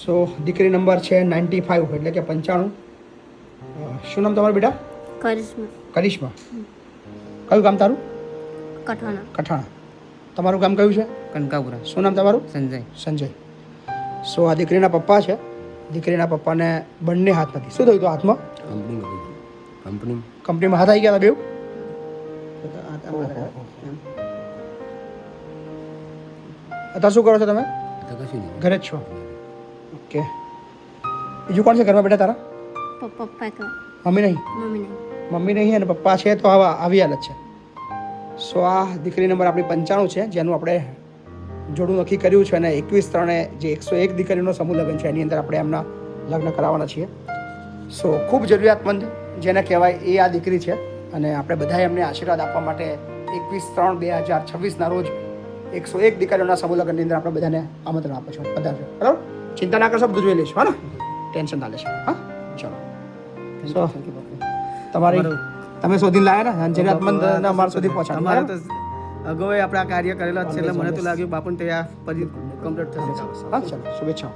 સો દીકરી નંબર છે 95 એટલે કે 95. શું નામ તમારું બેટા? કરિશ્મા. કરિશ્મા. કયું ગામ તારું? કઠવાણા. કઠાણા. તમારું ગામ કયું છે? કનકાપુરા. શું નામ તમારું? સંજય. સંજય. સો આ દીકરીના પપ્પા છે. દીકરીના પપ્પાને બંને હાથ નથી. શું થયું હતું હાથમાં? કંપનીમાં હાથ આવી ગયા હતા બેવ? અત્યારે શું કરો છો તમે? ઘરે જ છો. ઓકે. બીજું કોણ છે ઘરમાં બેટા તારા? પપ્પા કે મમ્મી નહીં? મમ્મી નહીં. મમ્મી નહીં અને પપ્પા છે તો આવા આવી હાલત છે. સો આ દીકરી નંબર આપણી 95 છે જેનું આપણે જોડું નક્કી કર્યું છે અને 21/3 જે 101 દીકરીનો સમૂહ લગ્ન છે એની અંદર આપણે એમના લગ્ન કરાવવાના છીએ. સો ખૂબ જરૂરિયાતમંદ જેને કહેવાય એ આ દીકરી છે અને આપણે બધાએ એમને આશીર્વાદ આપવા માટે 21/3/2026ના રોજ 101 દીકરીઓના સમૂહ લગ્નની અંદર આપણે બધાને આમંત્રણ આપો છો. પધારજો. બરાબર? ચિંતા ના કરશો, બધું જોઈ લઈશું. હા ને? ટેન્શન ના લેશો. હા, ચલો. સો તમારી તમે શોધીને લાયા ને જરૂરિયાતમંદ અમારા સુધી પહોંચાડો. અમારે તો અગાઉ આપણે આ કાર્ય કરેલા જ છે એટલે મને તો લાગ્યું બાપુને ત્યાં પછી કમ્પ્લીટ થશે. હા, ચલો. શુભેચ્છાઓ.